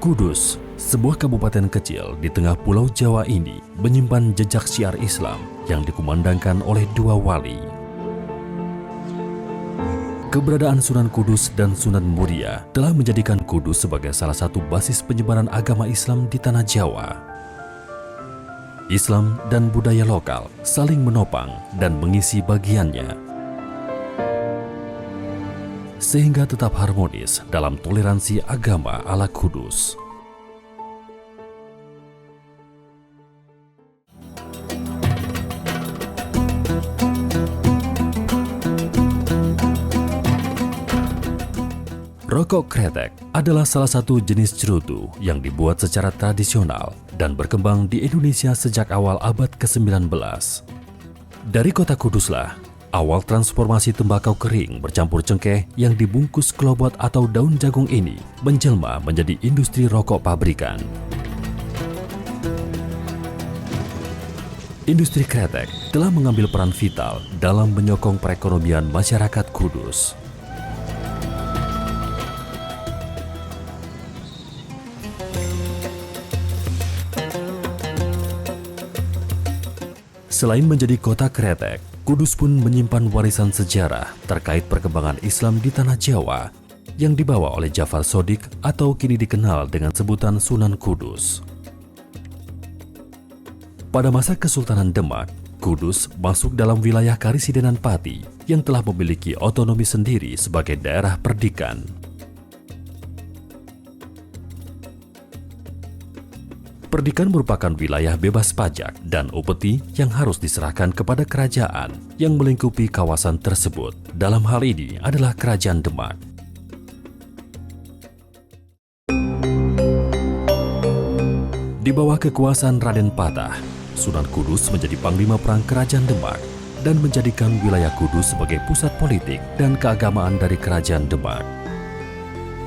Kudus, sebuah kabupaten kecil di tengah pulau Jawa ini menyimpan jejak syiar Islam yang dikumandangkan oleh dua wali. Keberadaan Sunan Kudus dan Sunan Muria telah menjadikan Kudus sebagai salah satu basis penyebaran agama Islam di tanah Jawa. Islam dan budaya lokal saling menopang dan mengisi bagiannya, sehingga tetap harmonis dalam toleransi agama ala Kudus. Rokok kretek adalah salah satu jenis cerutu yang dibuat secara tradisional dan berkembang di Indonesia sejak awal abad ke-19. Dari kota Kuduslah awal transformasi tembakau kering bercampur cengkeh yang dibungkus kelobot atau daun jagung ini menjelma menjadi industri rokok pabrikan. Industri kretek telah mengambil peran vital dalam menyokong perekonomian masyarakat Kudus. Selain menjadi kota kretek, Kudus pun menyimpan warisan sejarah terkait perkembangan Islam di tanah Jawa yang dibawa oleh Jafar Shodiq atau kini dikenal dengan sebutan Sunan Kudus. Pada masa Kesultanan Demak, Kudus masuk dalam wilayah Karisidenan Pati yang telah memiliki otonomi sendiri sebagai daerah perdikan. Perdikan merupakan wilayah bebas pajak dan upeti yang harus diserahkan kepada kerajaan yang melingkupi kawasan tersebut. Dalam hal ini adalah Kerajaan Demak. Di bawah kekuasaan Raden Patah, Sunan Kudus menjadi panglima perang Kerajaan Demak dan menjadikan wilayah Kudus sebagai pusat politik dan keagamaan dari Kerajaan Demak.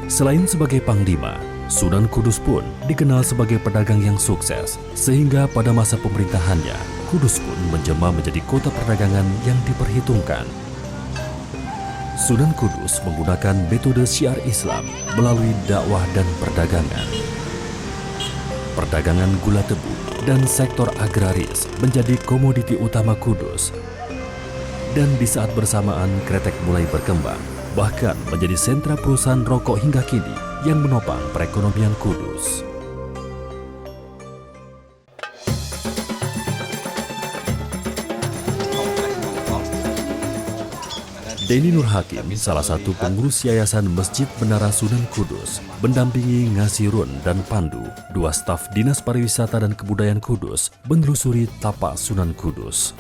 Selain sebagai panglima, Sunan Kudus pun dikenal sebagai pedagang yang sukses, sehingga pada masa pemerintahannya, Kudus pun menjelma menjadi kota perdagangan yang diperhitungkan. Sunan Kudus menggunakan metode syiar Islam melalui dakwah dan perdagangan. Perdagangan gula tebu dan sektor agraris menjadi komoditi utama Kudus. Dan di saat bersamaan kretek mulai berkembang, bahkan menjadi sentra perusahaan rokok hingga kini yang menopang perekonomian Kudus. Deni Nur Hakim, salah satu pengurus Yayasan Masjid Menara Sunan Kudus, mendampingi Ngasirun dan Pandu, dua staf Dinas Pariwisata dan Kebudayaan Kudus, menelusuri tapak Sunan Kudus.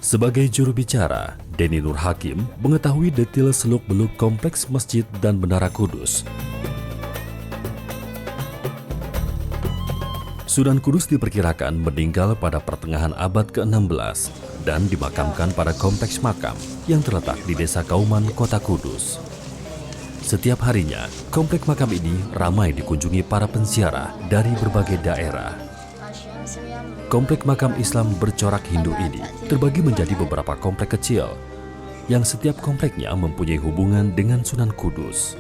Sebagai juru bicara, Deni Nur Hakim mengetahui detail seluk-beluk kompleks masjid dan menara Kudus. Sunan Kudus diperkirakan meninggal pada pertengahan abad ke-16 dan dimakamkan pada kompleks makam yang terletak di Desa Kauman, Kota Kudus. Setiap harinya, kompleks makam ini ramai dikunjungi para penziarah dari berbagai daerah. Kompleks makam Islam bercorak Hindu ini terbagi menjadi beberapa kompleks kecil yang setiap kompleknya mempunyai hubungan dengan Sunan Kudus.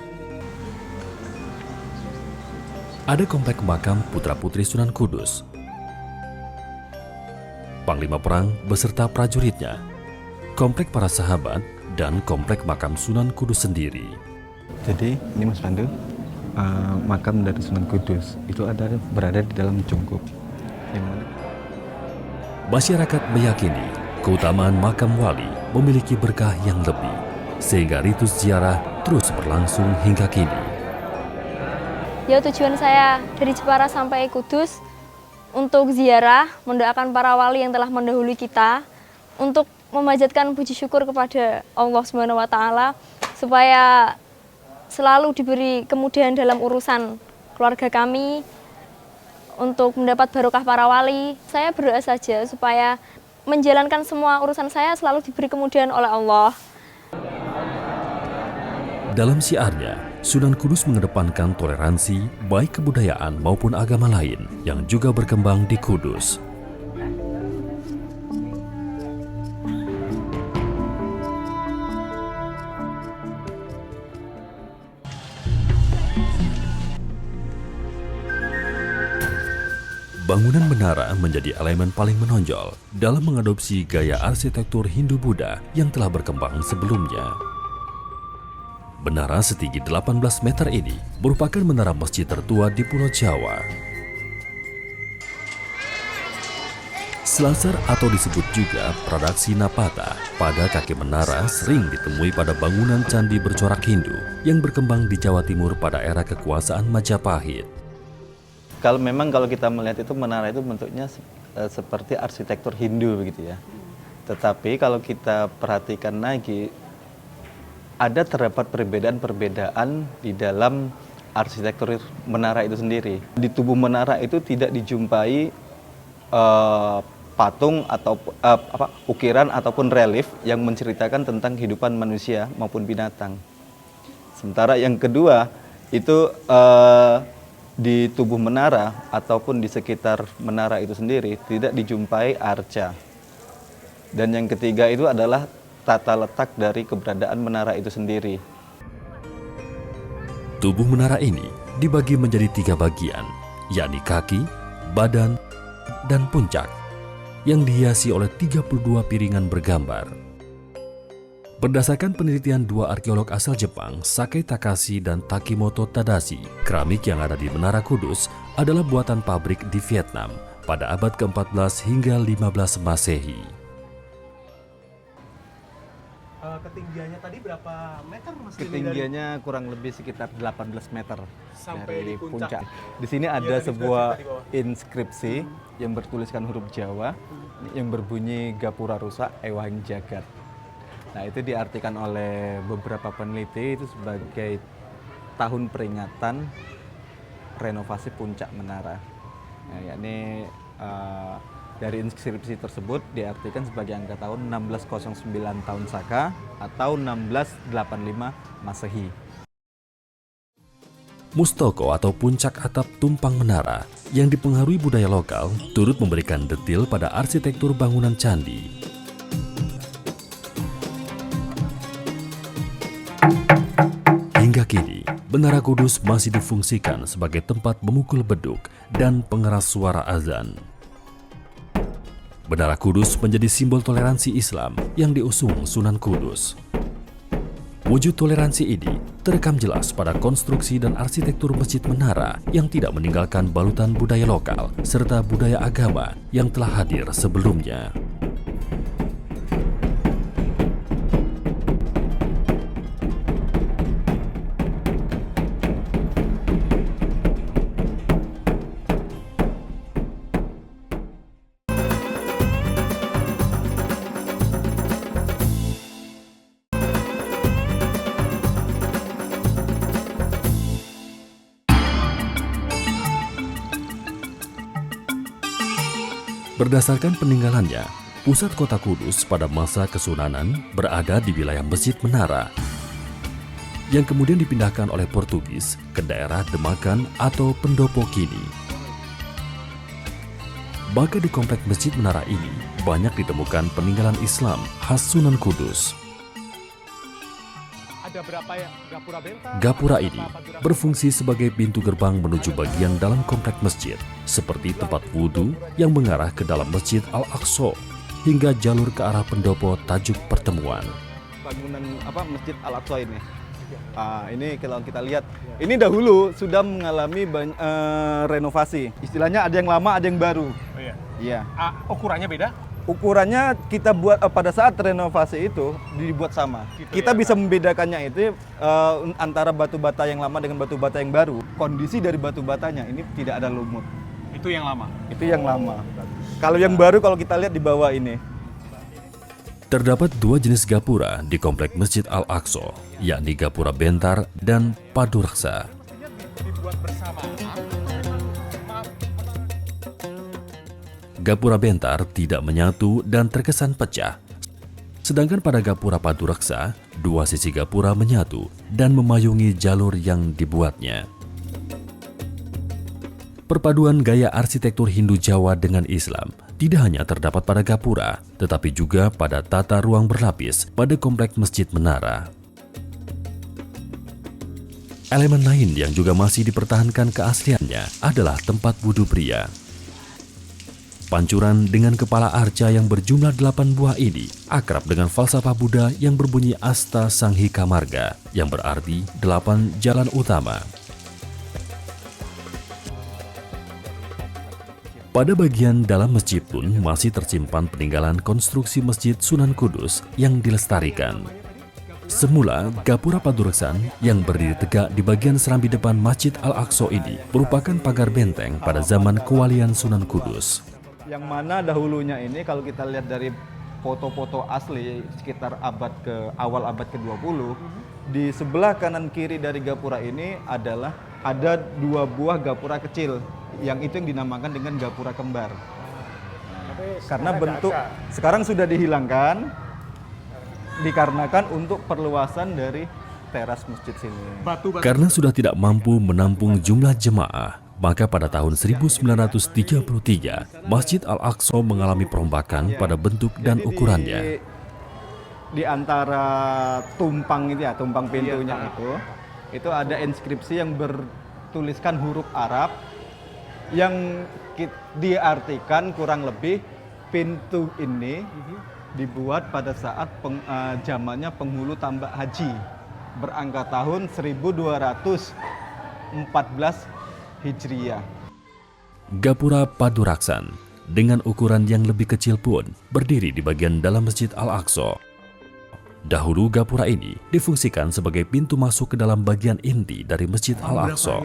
Ada komplek makam putra-putri Sunan Kudus, panglima perang beserta prajuritnya, komplek para sahabat, dan komplek makam Sunan Kudus sendiri. Jadi ini Mas Pandu, makam dari Sunan Kudus itu berada di dalam Cungkup. Masyarakat meyakini keutamaan makam wali memiliki berkah yang lebih, sehingga ritus ziarah terus berlangsung hingga kini. Ya, tujuan saya dari Jepara sampai Kudus untuk ziarah, mendoakan para wali yang telah mendahului kita, untuk memanjatkan puji syukur kepada Allah Subhanahu wa Ta'ala, supaya selalu diberi kemudahan dalam urusan keluarga kami, untuk mendapat barokah para wali. Saya berdoa saja supaya menjalankan semua urusan saya selalu diberi kemudahan oleh Allah. Dalam syiarnya, Sunan Kudus mengedepankan toleransi baik kebudayaan maupun agama lain yang juga berkembang di Kudus. bangunan menara menjadi elemen paling menonjol dalam mengadopsi gaya arsitektur Hindu-Buddha yang telah berkembang sebelumnya. Menara setinggi 18 meter ini merupakan menara masjid tertua di Pulau Jawa. Selasar atau disebut juga Pradaksina Patha pada kaki menara sering ditemui pada bangunan candi bercorak Hindu yang berkembang di Jawa Timur pada era kekuasaan Majapahit. Kalau kita melihat itu menara itu bentuknya seperti arsitektur Hindu begitu ya. Tetapi kalau kita perhatikan lagi, ada terdapat perbedaan-perbedaan di dalam arsitektur menara itu sendiri. Di tubuh menara itu tidak dijumpai patung atau ukiran ataupun relief yang menceritakan tentang kehidupan manusia maupun binatang. Sementara yang kedua itu di tubuh menara ataupun di sekitar menara itu sendiri tidak dijumpai arca. Dan yang ketiga itu adalah tata letak dari keberadaan menara itu sendiri. Tubuh menara ini dibagi menjadi 3 bagian, yakni kaki, badan, dan puncak, yang dihiasi oleh 32 piringan bergambar. Berdasarkan penelitian 2 arkeolog asal Jepang, Sakei Takashi dan Takimoto Tadashi, keramik yang ada di Menara Kudus adalah buatan pabrik di Vietnam pada abad ke-14 hingga 15 Masehi. Ketinggiannya tadi berapa meter Mas? Ketinggiannya kurang lebih sekitar 18 meter sampai dari di puncak. Di sini ada Iya, sebuah di bawah. inskripsi yang bertuliskan huruf Jawa yang berbunyi Gapura Rusak Ewang Jagat. Nah, itu diartikan oleh beberapa peneliti itu sebagai tahun peringatan renovasi puncak menara. Nah, yakni dari inskripsi tersebut diartikan sebagai angka tahun 1609 tahun Saka atau 1685 Masehi. Mustoko atau puncak atap tumpang menara yang dipengaruhi budaya lokal turut memberikan detail pada arsitektur bangunan candi. Hingga kini, Menara Kudus masih difungsikan sebagai tempat memukul beduk dan pengeras suara azan. Menara Kudus menjadi simbol toleransi Islam yang diusung Sunan Kudus. Wujud toleransi ini terekam jelas pada konstruksi dan arsitektur masjid menara yang tidak meninggalkan balutan budaya lokal serta budaya agama yang telah hadir sebelumnya. Berdasarkan peninggalannya, pusat kota Kudus pada masa Kesunanan berada di wilayah Masjid Menara, yang kemudian dipindahkan oleh Portugis ke daerah Demakan atau Pendopo kini. Maka di komplek Masjid Menara ini banyak ditemukan peninggalan Islam khas Sunan Kudus. Ada berapa ya gapura bentar? Gapura ini berfungsi sebagai pintu gerbang menuju bagian dalam komplek masjid, seperti tempat wudhu yang mengarah ke dalam Masjid Al-Aqsa hingga jalur ke arah pendopo tajuk pertemuan. Bangunan Masjid Al-Aqsa ini. Ini kalau kita lihat, ini dahulu sudah mengalami renovasi. Istilahnya ada yang lama, ada yang baru. Oh iya. Iya. Ukurannya beda? Ukurannya kita buat pada saat renovasi itu dibuat sama. Gitu Kita ya, bisa membedakannya itu antara batu bata yang lama dengan batu bata yang baru. Kondisi dari batu batanya ini tidak ada lumut. Itu yang lama. Itu yang lama. Kalau yang baru kalau kita lihat di bawah ini. Terdapat 2 jenis gapura di komplek Masjid Al-Aqsa, yakni gapura bentar dan paduraksa. Dibuat bersama. Gapura bentar tidak menyatu dan terkesan pecah. Sedangkan pada gapura paduraksa, 2 sisi gapura menyatu dan memayungi jalur yang dibuatnya. Perpaduan gaya arsitektur Hindu Jawa dengan Islam tidak hanya terdapat pada gapura, tetapi juga pada tata ruang berlapis pada komplek Masjid Menara. Elemen lain yang juga masih dipertahankan keasliannya adalah tempat wudhu pria. Pancuran dengan kepala arca yang berjumlah 8 buah ini akrab dengan falsafah Buddha yang berbunyi Asta Sanghika Marga, yang berarti 8 jalan utama. Pada bagian dalam masjid pun masih tersimpan peninggalan konstruksi Masjid Sunan Kudus yang dilestarikan. Semula, Gapura Padureksan yang berdiri tegak di bagian serambi depan Masjid Al-Aqsa ini merupakan pagar benteng pada zaman kewalian Sunan Kudus. Yang mana dahulunya ini kalau kita lihat dari foto-foto asli sekitar awal abad ke-20, di sebelah kanan kiri dari gapura ini adalah ada 2 buah gapura kecil, yang itu yang dinamakan dengan gapura kembar. Karena bentuk sekarang sudah dihilangkan dikarenakan untuk perluasan dari teras masjid sini. Karena sudah tidak mampu menampung jumlah jemaah, maka pada tahun 1933 Masjid Al-Aqsa mengalami perombakan pada bentuk dan ukurannya. Di antara tumpang itu ya, tumpang pintunya itu ada inskripsi yang bertuliskan huruf Arab yang diartikan kurang lebih pintu ini dibuat pada saat zamannya penghulu tambak haji berangka tahun 1214 Hijriah. Gapura Paduraksan dengan ukuran yang lebih kecil pun berdiri di bagian dalam Masjid Al-Aqsa. Dahulu gapura ini difungsikan sebagai pintu masuk ke dalam bagian inti dari Masjid Al-Aqsa.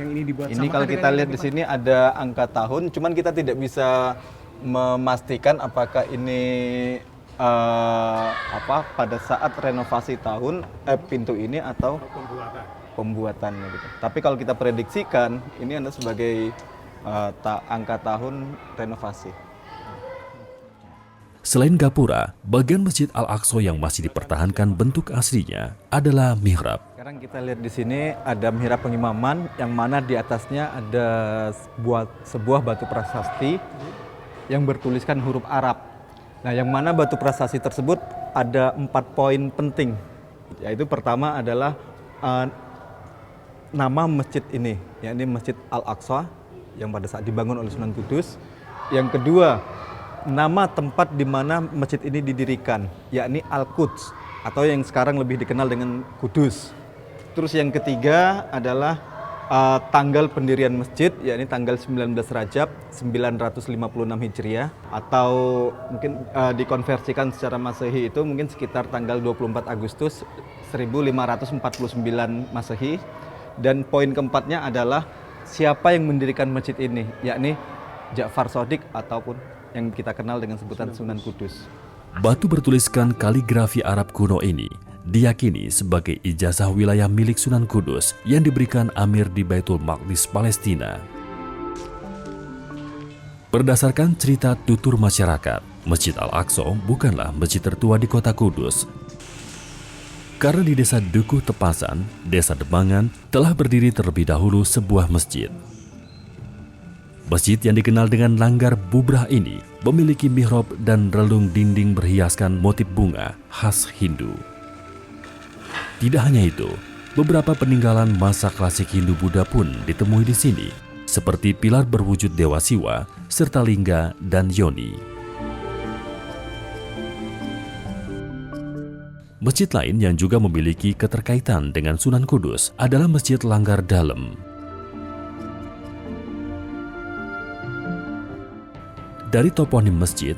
Ini kalau kita lihat di sini ada angka tahun, cuman kita tidak bisa memastikan apakah ini pada saat renovasi pintu ini atau pembuatannya gitu. Tapi kalau kita prediksikan ini adalah sebagai angka tahun renovasi. Selain gapura, bagian Masjid Al-Aqsa yang masih dipertahankan bentuk aslinya adalah mihrab. Sekarang kita lihat di sini ada mihrab pengimaman yang mana di atasnya ada sebuah batu prasasti yang bertuliskan huruf Arab. Nah, yang mana batu prasasti tersebut ada 4 poin penting. Yaitu pertama adalah nama masjid ini, yakni Masjid Al-Aqsa yang pada saat dibangun oleh Sunan Kudus. Yang kedua, nama tempat di mana masjid ini didirikan, yakni Al-Quds atau yang sekarang lebih dikenal dengan Kudus. Terus yang ketiga adalah tanggal pendirian masjid, yakni tanggal 19 Rajab 956 Hijriah, atau mungkin dikonversikan secara Masehi itu mungkin sekitar tanggal 24 Agustus 1549 Masehi. Dan poin keempatnya adalah siapa yang mendirikan masjid ini, yakni Ja'far Shadiq ataupun yang kita kenal dengan sebutan Sunan Kudus. Batu bertuliskan kaligrafi Arab kuno ini diyakini sebagai ijazah wilayah milik Sunan Kudus yang diberikan Amir di Baitul Maqdis, Palestina. Berdasarkan cerita tutur masyarakat, Masjid Al-Aqsa bukanlah masjid tertua di kota Kudus. Karena di desa Dukuh Tepasan, desa Demangan, telah berdiri terlebih dahulu sebuah masjid. Masjid yang dikenal dengan langgar bubrah ini memiliki mihrab dan relung dinding berhiaskan motif bunga khas Hindu. Tidak hanya itu, beberapa peninggalan masa klasik Hindu-Buddha pun ditemui di sini, seperti pilar berwujud Dewa Siwa, serta lingga dan yoni. Masjid lain yang juga memiliki keterkaitan dengan Sunan Kudus adalah Masjid Langgar Dalem. Dari toponim masjid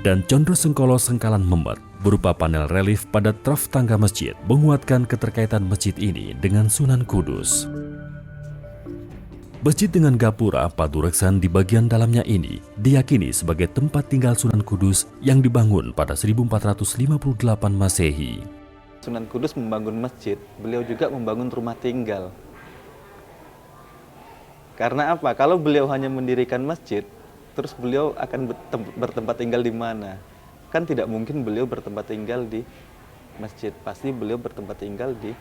dan Condro Sengkolo Sengkalan Memet berupa panel relief pada traf tangga masjid menguatkan keterkaitan masjid ini dengan Sunan Kudus. Masjid dengan gapura Padureksan di bagian dalamnya ini diyakini sebagai tempat tinggal Sunan Kudus yang dibangun pada 1458 Masehi. Sunan Kudus membangun masjid, beliau juga membangun rumah tinggal. Karena apa? Kalau beliau hanya mendirikan masjid, terus beliau akan bertempat tinggal di mana? Kan tidak mungkin beliau bertempat tinggal di masjid. Pasti beliau bertempat tinggal di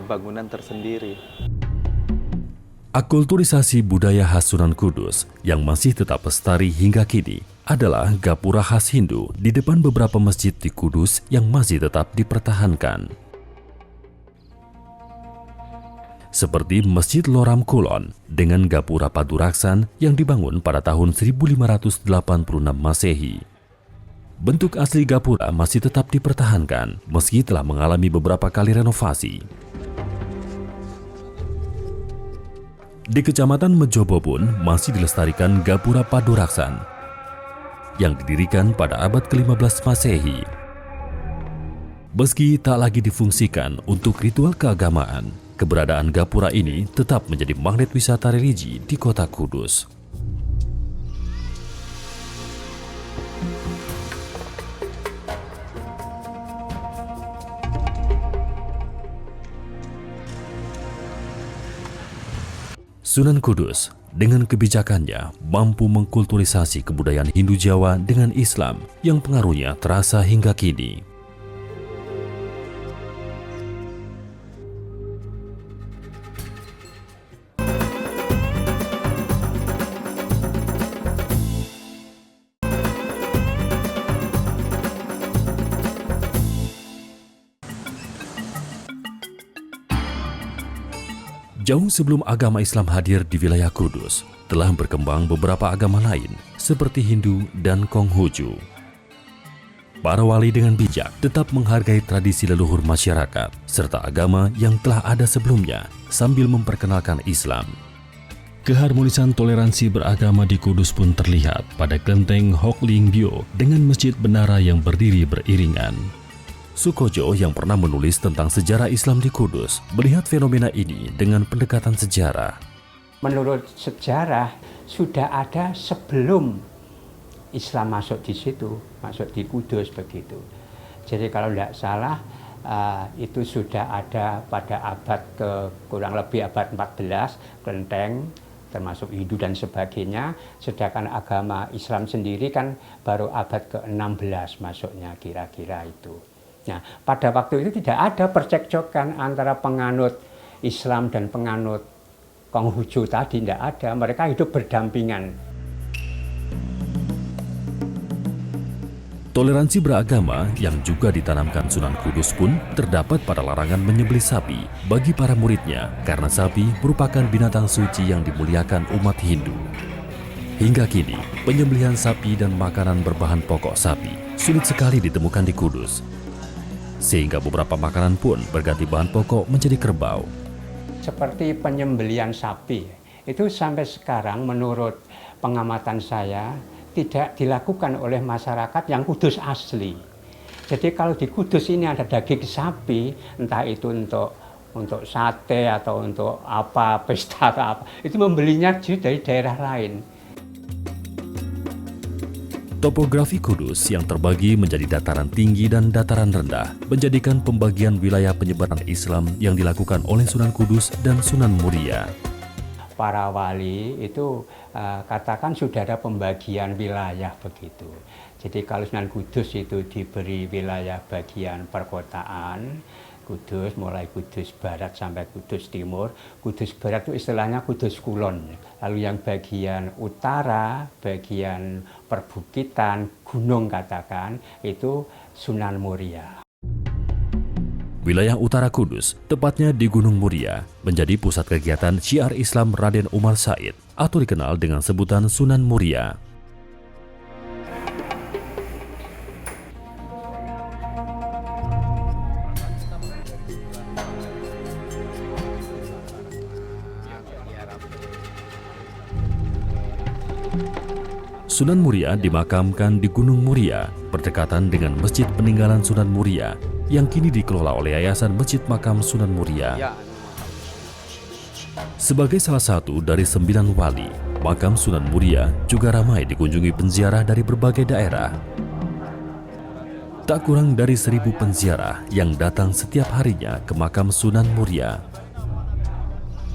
bangunan tersendiri. Akulturisasi budaya khas Sunan Kudus yang masih tetap lestari hingga kini adalah gapura khas Hindu di depan beberapa masjid di Kudus yang masih tetap dipertahankan. seperti Masjid Loram Kulon dengan gapura Paduraksan yang dibangun pada tahun 1586 Masehi. Bentuk asli gapura masih tetap dipertahankan meski telah mengalami beberapa kali renovasi. Di Kecamatan Mejobo pun masih dilestarikan gapura Paduraksan yang didirikan pada abad ke-15 Masehi. Meski tak lagi difungsikan untuk ritual keagamaan, keberadaan gapura ini tetap menjadi magnet wisata religi di kota Kudus. Sunan Kudus dengan kebijakannya mampu mengkulturisasi kebudayaan Hindu Jawa dengan Islam yang pengaruhnya terasa hingga kini. Jauh sebelum agama Islam hadir di wilayah Kudus, telah berkembang beberapa agama lain seperti Hindu dan Konghucu. Para wali dengan bijak tetap menghargai tradisi leluhur masyarakat serta agama yang telah ada sebelumnya sambil memperkenalkan Islam. Keharmonisan toleransi beragama di Kudus pun terlihat pada kelenteng Hok Ling Bio dengan masjid menara yang berdiri beriringan. Sukojo yang pernah menulis tentang sejarah Islam di Kudus melihat fenomena ini dengan pendekatan sejarah. Menurut sejarah sudah ada sebelum Islam masuk di situ, masuk di Kudus begitu. Jadi kalau tidak salah itu sudah ada pada abad kurang lebih abad 14, kelenteng termasuk Hindu dan sebagainya, sedangkan agama Islam sendiri kan baru abad ke-16 masuknya kira-kira itu. Nah, pada waktu itu tidak ada percekcokan antara penganut Islam dan penganut Konghucu tadi, tidak ada. Mereka hidup berdampingan. Toleransi beragama yang juga ditanamkan Sunan Kudus pun terdapat pada larangan menyembelih sapi bagi para muridnya karena sapi merupakan binatang suci yang dimuliakan umat Hindu. Hingga kini, penyembelihan sapi dan makanan berbahan pokok sapi sulit sekali ditemukan di Kudus. Sehingga beberapa makanan pun berganti bahan pokok menjadi kerbau. Seperti penyembelihan sapi, itu sampai sekarang menurut pengamatan saya tidak dilakukan oleh masyarakat yang Kudus asli. Jadi kalau di Kudus ini ada daging sapi, entah itu untuk sate atau untuk apa, pesta atau apa, itu membelinya dari daerah lain. Topografi Kudus yang terbagi menjadi dataran tinggi dan dataran rendah menjadikan pembagian wilayah penyebaran Islam yang dilakukan oleh Sunan Kudus dan Sunan Muria. Para wali itu katakan sudah ada pembagian wilayah begitu. Jadi kalau Sunan Kudus itu diberi wilayah bagian perkotaan, Kudus mulai Kudus Barat sampai Kudus Timur. Kudus Barat itu istilahnya Kudus Kulon. Lalu yang bagian utara, bagian perbukitan, gunung katakan, itu Sunan Muria. Wilayah utara Kudus, tepatnya di Gunung Muria, menjadi pusat kegiatan syiar Islam Raden Umar Said atau dikenal dengan sebutan Sunan Muria. Sunan Muria dimakamkan di Gunung Muria, berdekatan dengan Masjid Peninggalan Sunan Muria yang kini dikelola oleh Yayasan Masjid Makam Sunan Muria. Sebagai salah satu dari 9 wali, makam Sunan Muria juga ramai dikunjungi penziarah dari berbagai daerah. Tak kurang dari 1000 penziarah yang datang setiap harinya ke makam Sunan Muria.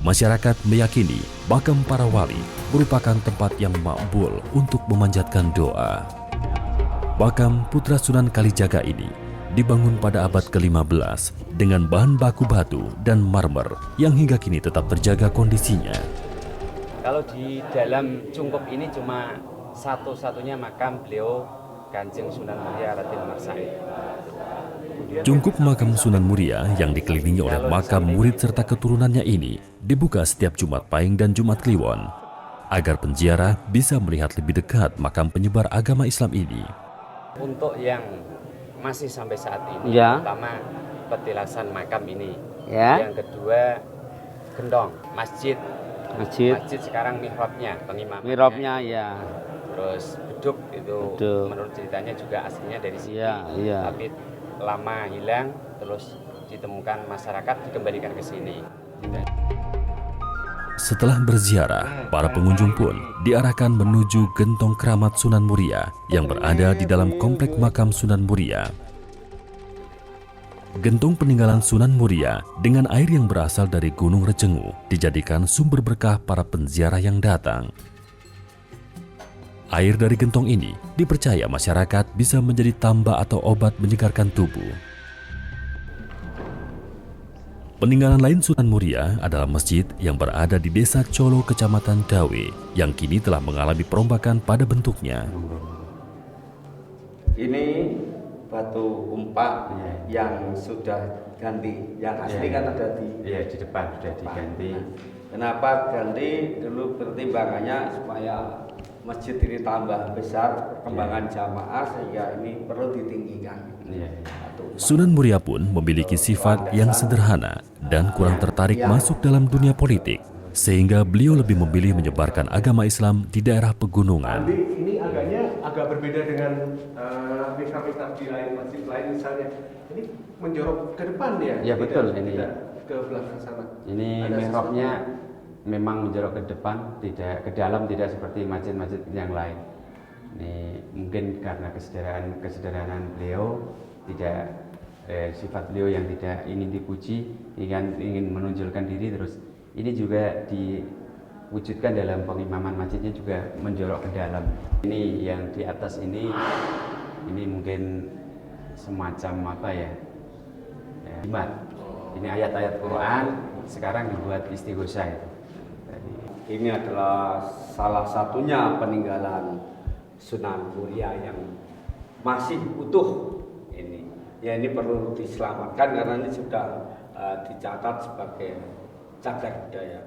Masyarakat meyakini makam para wali merupakan tempat yang makbul untuk memanjatkan doa. Makam Putra Sunan Kalijaga ini dibangun pada abad ke-15 dengan bahan baku batu dan marmer yang hingga kini tetap terjaga kondisinya. Kalau di dalam Cungkup ini cuma satu-satunya makam beliau Kanjeng Sunan Muria Raden Umar Said. Cungkup makam Sunan Muria yang dikelilingi oleh makam murid serta keturunannya ini dibuka setiap Jumat Pahing dan Jumat Kliwon agar penziarah bisa melihat lebih dekat makam penyebar agama Islam ini. Untuk yang masih sampai saat ini, Ya. pertama petilasan makam ini, Ya. yang kedua gendong masjid. Masjid. Masjid sekarang mihrabnya, pengimamannya. Mihrabnya ya. Terus beduk itu Beduk. menurut ceritanya juga aslinya dari sini, Iya, iya. tapi lama hilang, terus ditemukan masyarakat dikembalikan ke sini. Setelah berziarah, para pengunjung pun diarahkan menuju gentong keramat Sunan Muria yang berada di dalam komplek makam Sunan Muria. Gentong peninggalan Sunan Muria dengan air yang berasal dari Gunung Rejengu dijadikan sumber berkah para penziarah yang datang. Air dari gentong ini dipercaya masyarakat bisa menjadi tambah atau obat menyegarkan tubuh. Peninggalan lain Sunan Muria adalah masjid yang berada di Desa Colo, Kecamatan Dawe, yang kini telah mengalami perombakan pada bentuknya. Ini batu umpak yang sudah ganti, yang asli kan ada di depan sudah diganti. Kenapa ganti? Dulu pertimbangannya supaya masjid ini tambah besar, perkembangan jamaah, sehingga ini perlu ditinggikan. Sunan Muria pun memiliki sifat yang sederhana dan kurang tertarik masuk dalam dunia politik, sehingga beliau lebih memilih menyebarkan agama Islam di daerah pegunungan. Ini agak berbeda dengan mihrab-mihrab di lain masjid lain misalnya. Ini menjorok ke depan ya? Ya, betul, Tidak ini. ke belakang sana. Ini Ada mihrabnya memang menjorok ke depan, tidak ke dalam, tidak seperti masjid-masjid yang lain. Ini mungkin karena kesederhanaan beliau, tidak sifat beliau yang tidak ingin dipuji, ingin menonjolkan diri, terus ini juga diwujudkan dalam pengimaman masjidnya juga menjorok ke dalam. Ini yang di atas ini mungkin semacam apa ya? Jimat. Ini ayat-ayat Quran sekarang dibuat istighosah itu. Ini adalah salah satunya peninggalan Sunan Muria yang masih utuh ini. Ya, ini perlu diselamatkan karena ini sudah dicatat sebagai cagar budaya.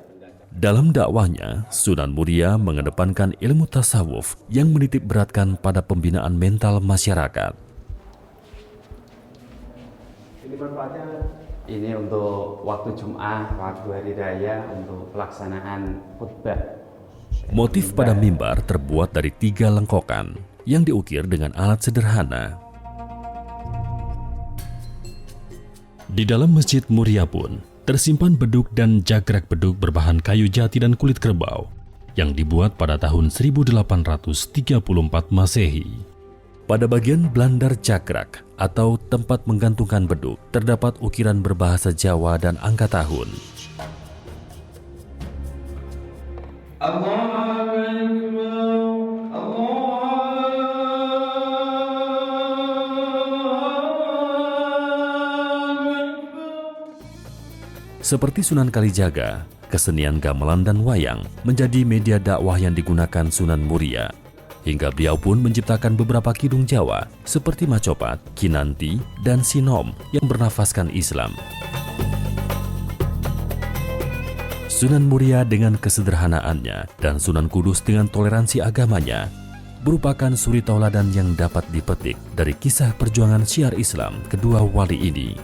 Dalam dakwahnya, Sunan Muria mengedepankan ilmu tasawuf yang menitik beratkan pada pembinaan mental masyarakat. Ini manfaatnya Ini untuk waktu Jum'ah, waktu hari raya, untuk pelaksanaan khutbah. Motif pada mimbar terbuat dari 3 lengkokan yang diukir dengan alat sederhana. Di dalam Masjid Muria pun tersimpan beduk dan jagrak beduk berbahan kayu jati dan kulit kerbau yang dibuat pada tahun 1834 Masehi. Pada bagian belandar jagrak atau tempat menggantungkan beduk terdapat ukiran berbahasa Jawa dan angka tahun. Seperti Sunan Kalijaga, kesenian gamelan dan wayang menjadi media dakwah yang digunakan Sunan Muria. Hingga beliau pun menciptakan beberapa kidung Jawa seperti Macopat, Kinanti, dan Sinom yang bernafaskan Islam. Sunan Muria dengan kesederhanaannya dan Sunan Kudus dengan toleransi agamanya merupakan suri tauladan yang dapat dipetik dari kisah perjuangan syiar Islam kedua wali ini.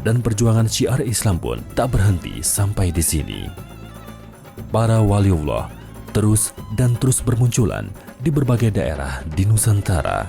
Dan perjuangan syiar Islam pun tak berhenti sampai di sini. Para waliullah terus bermunculan di berbagai daerah di Nusantara.